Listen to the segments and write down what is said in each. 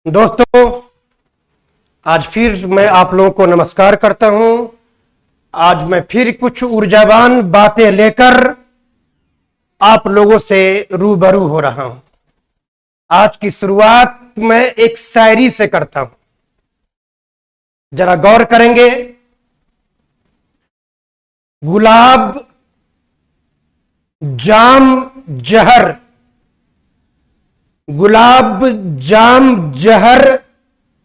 दोस्तों, आज फिर मैं आप लोगों को नमस्कार करता हूं। आज मैं फिर कुछ ऊर्जावान बातें लेकर आप लोगों से रूबरू हो रहा हूं। आज की शुरुआत मैं एक शायरी से करता हूं, जरा गौर करेंगे। गुलाब जाम जहर, गुलाब जाम जहर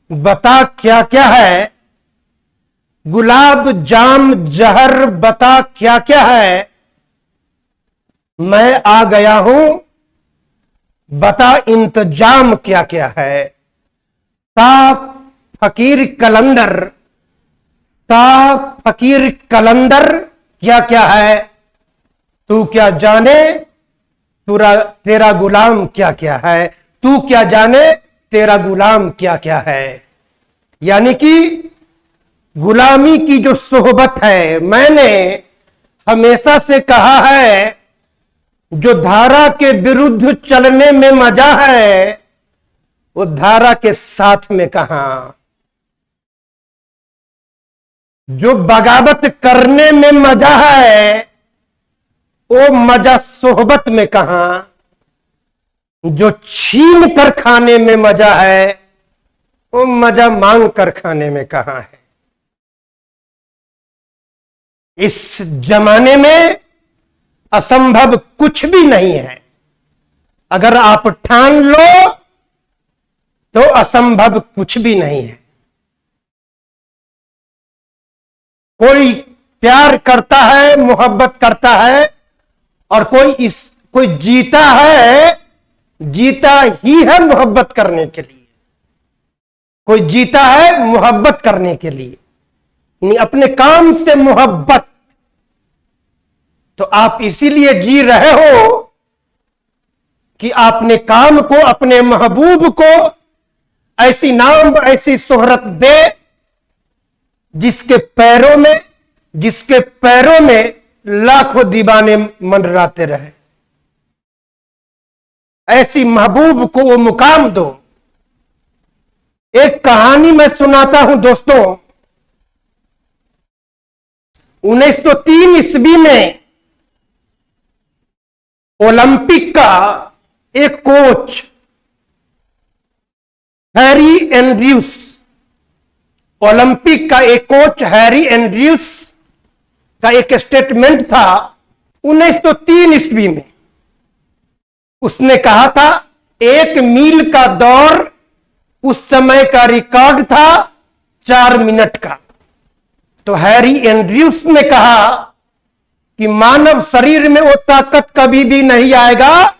बता क्या क्या है। गुलाब जाम जहर बता क्या क्या है। मैं आ गया हूं, बता इंतजाम क्या क्या है। साफ फकीर कलंदर, साफ फकीर कलंदर क्या क्या है। तू क्या जाने तेरा गुलाम क्या क्या है। तू क्या जाने तेरा गुलाम क्या क्या है। यानी कि गुलामी की जो सोहबत है, मैंने हमेशा से कहा है, जो धारा के विरुद्ध चलने में मजा है, वो धारा के साथ में कहां। जो बगावत करने में मजा है, वो मजा सोहबत में कहां। जो छीन कर खाने में मजा है, वो मजा मांग कर खाने में कहां है। इस जमाने में असंभव कुछ भी नहीं है। अगर आप ठान लो तो असंभव कुछ भी नहीं है। कोई प्यार करता है, मोहब्बत करता है, और कोई जीता है, जीता ही है मोहब्बत करने के लिए। कोई जीता है मोहब्बत करने के लिए, यानी अपने काम से मोहब्बत। तो आप इसीलिए जी रहे हो कि आपने काम को, अपने महबूब को ऐसी नाम, ऐसी शोहरत दे जिसके पैरों में लाखों दीवाने मंडराते रहे। ऐसी महबूब को वो मुकाम दो। एक कहानी मैं सुनाता हूं दोस्तों। 1903 ईस्वी में ओलंपिक का एक कोच हैरी एंड्रयूस, ओलंपिक का एक कोच हैरी एंड्रयूस का एक स्टेटमेंट था 1903 ईस्वी में। उसने कहा था, 1 मील का दौड़ उस समय का रिकॉर्ड था 4 मिनट का। तो हैरी एंड्रयूस ने कहा कि मानव शरीर में वो ताकत कभी भी नहीं आएगा,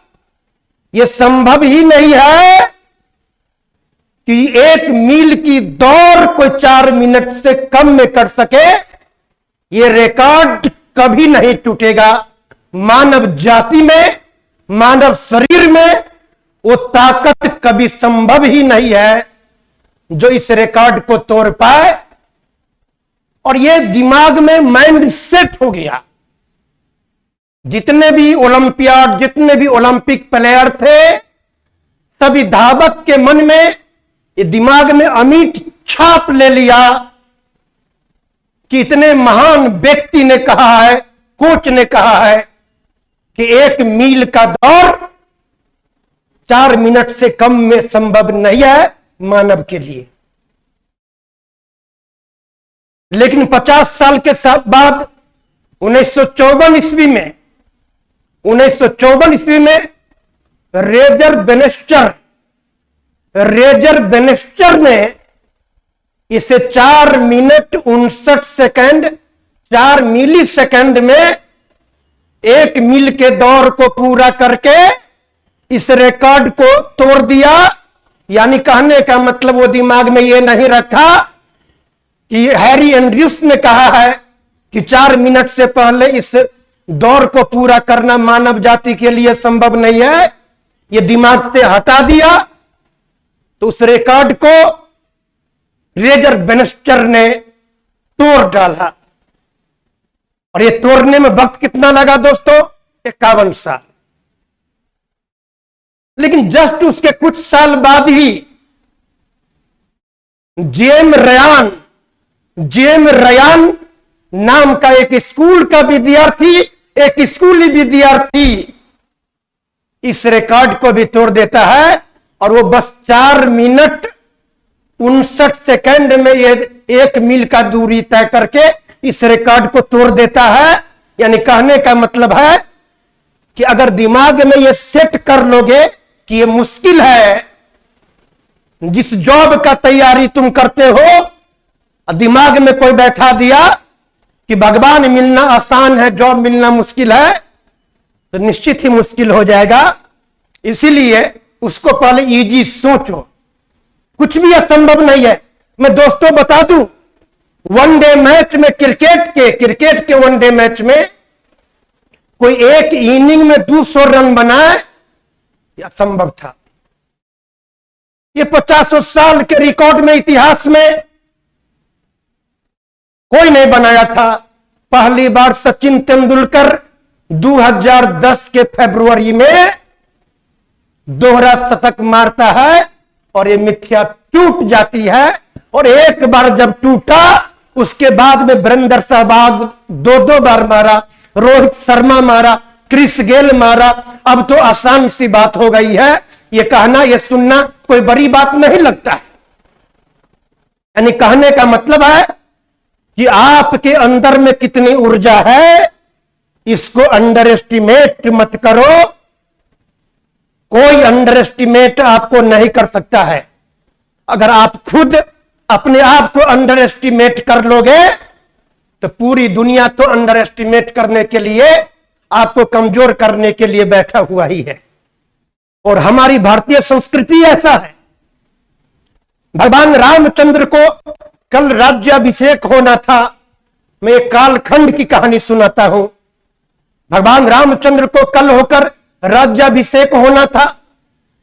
यह संभव ही नहीं है कि 1 मील की दौड़ कोई 4 मिनट से कम में कर सके। यह रिकॉर्ड कभी नहीं टूटेगा। मानव जाति में, मानव शरीर में वो ताकत कभी संभव ही नहीं है जो इस रिकॉर्ड को तोड़ पाए। और ये दिमाग में माइंड सेट हो गया। जितने भी ओलंपियाड, जितने भी ओलंपिक प्लेयर थे, सभी धावक के मन में, ये दिमाग में अमिट छाप ले लिया कि इतने महान व्यक्ति ने कहा है, कोच ने कहा है कि 1 मील का दौड़ 4 मिनट से कम में संभव नहीं है मानव के लिए। लेकिन 50 साल के बाद 1954 ईस्वी में रेजर बेनेस्टर ने इसे 4 मिनट 59 सेकंड, 4 मिली सेकंड में 1 मील के दौड़ को पूरा करके इस रिकॉर्ड को तोड़ दिया। यानी कहने का मतलब वो दिमाग में ये नहीं रखा कि हैरी एंड्रयूस ने कहा है कि 4 मिनट से पहले इस दौड़ को पूरा करना मानव जाति के लिए संभव नहीं है। ये दिमाग से हटा दिया। तो उस रिकॉर्ड को रेजर बेनेस्टर ने तोड़ डाला। और ये तोड़ने में वक्त कितना लगा दोस्तों? 51 साल। लेकिन जस्ट उसके कुछ साल बाद ही जेम रयान नाम का एक स्कूल का विद्यार्थी, एक स्कूली विद्यार्थी इस रिकॉर्ड को भी तोड़ देता है, और वो बस 4 मिनट 59 सेकंड में ये 1 मील का दूरी तय करके इस रिकॉर्ड को तोड़ देता है। यानी कहने का मतलब है कि अगर दिमाग में ये सेट कर लोगे कि ये मुश्किल है, जिस जॉब का तैयारी तुम करते हो दिमाग में कोई बैठा दिया कि भगवान मिलना आसान है, जॉब मिलना मुश्किल है, तो निश्चित ही मुश्किल हो जाएगा। इसीलिए उसको पहले इजी सोचो, कुछ भी असंभव नहीं है। मैं दोस्तों बता दूं, वनडे मैच में क्रिकेट के वनडे मैच में कोई एक इनिंग में 200 रन बनाए, यह असंभव था। ये 50 साल के रिकॉर्ड में, इतिहास में कोई नहीं बनाया था। पहली बार सचिन तेंदुलकर 2010 के फरवरी में दोहरा शतक मारता है और ये मिथ्या टूट जाती है। और एक बार जब टूटा उसके बाद में वीरेंद्र सहवाग 2 बार मारा, रोहित शर्मा मारा, क्रिस गेल मारा। अब तो आसान सी बात हो गई है, ये कहना ये सुनना कोई बड़ी बात नहीं लगता है। यानी कहने का मतलब है कि आपके अंदर में कितनी ऊर्जा है, इसको अंडर एस्टिमेट मत करो। कोई अंडर एस्टिमेट आपको नहीं कर सकता है। अगर आप खुद अपने आप को अंडर एस्टिमेट कर लोगे तो पूरी दुनिया तो अंडर एस्टिमेट करने के लिए, आपको कमजोर करने के लिए बैठा हुआ ही है। और हमारी भारतीय संस्कृति ऐसा है। भगवान रामचंद्र को कल राज्याभिषेक होना था। मैं एक कालखंड की कहानी सुनाता हूं। भगवान रामचंद्र को कल होकर राज्याभिषेक होना था,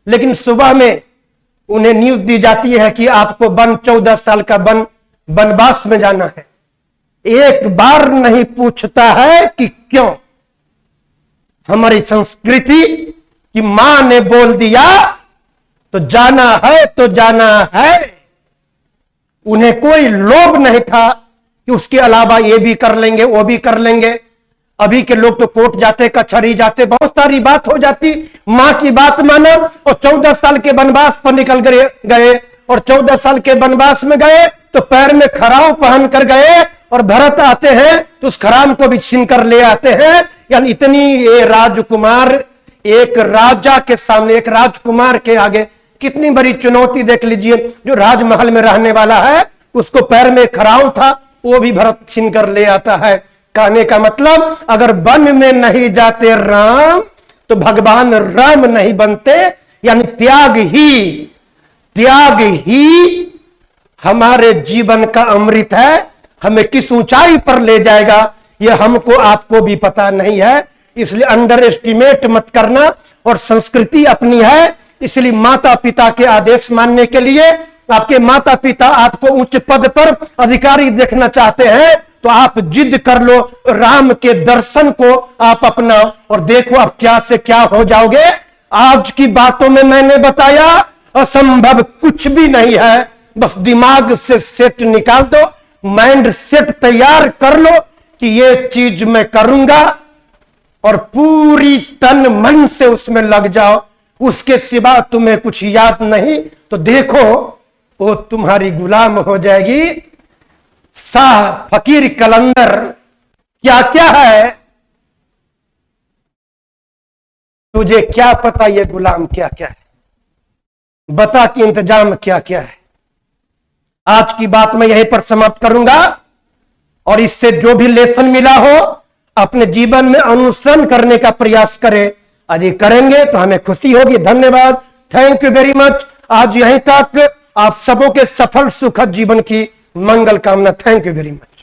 लेकिन सुबह में उन्हें न्यूज दी जाती है कि आपको 14 साल का वनवास में जाना है। एक बार नहीं पूछता है कि क्यों। हमारी संस्कृति की मां ने बोल दिया तो जाना है तो जाना है। उन्हें कोई लोभ नहीं था कि उसके अलावा ये भी कर लेंगे, वो भी कर लेंगे। अभी के लोग तो कोर्ट जाते, कचहरी जाते, बहुत सारी बात हो जाती। मां की बात माना और 14 साल के वनवास पर निकल गए। और 14 साल के वनवास में गए तो पैर में खराव पहन कर गए, और भरत आते हैं तो उस खराम को भी छीन कर ले आते हैं। यानी इतनी ये राजकुमार एक राजा के सामने, एक राजकुमार के आगे कितनी बड़ी चुनौती देख लीजिए। जो राजमहल में रहने वाला है उसको पैर में खराव था, वो भी भरत छीन कर ले आता है। कहने का मतलब, अगर वन में नहीं जाते राम तो भगवान राम नहीं बनते। यानी त्याग ही हमारे जीवन का अमृत है। हमें किस ऊंचाई पर ले जाएगा यह हमको आपको भी पता नहीं है। इसलिए अंडर एस्टिमेट मत करना। और संस्कृति अपनी है, इसलिए माता पिता के आदेश मानने के लिए, आपके माता पिता आपको उच्च पद पर अधिकारी देखना चाहते हैं तो आप जिद कर लो, राम के दर्शन को आप अपना, और देखो आप क्या से क्या हो जाओगे। आज की बातों में मैंने बताया असंभव कुछ भी नहीं है। बस दिमाग से सेट निकाल दो, माइंड सेट तैयार कर लो कि ये चीज मैं करूंगा, और पूरी तन मन से उसमें लग जाओ। उसके सिवा तुम्हें कुछ याद नहीं तो देखो वो तुम्हारी गुलाम हो जाएगी। शाह फकीर कलंदर क्या क्या है, तुझे क्या पता ये गुलाम क्या क्या है, बता कि इंतजाम क्या क्या है। आज की बात मैं यहीं पर समाप्त करूंगा, और इससे जो भी लेसन मिला हो अपने जीवन में अनुसरण करने का प्रयास करें। यदि करेंगे तो हमें खुशी होगी। धन्यवाद, थैंक यू वेरी मच। आज यहीं तक। आप सबों के सफल सुखद जीवन की मंगल कामना। Thank you very much.